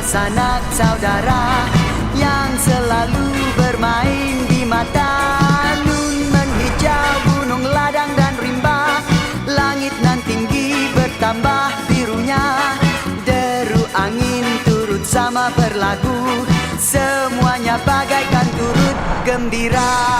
sanak saudara yang selalu bermain di mata. Nun menghijau gunung ladang dan rimba, langit nan tinggi bertambah birunya. Deru angin turut sama berlagu, semuanya bagaikan turut gembira.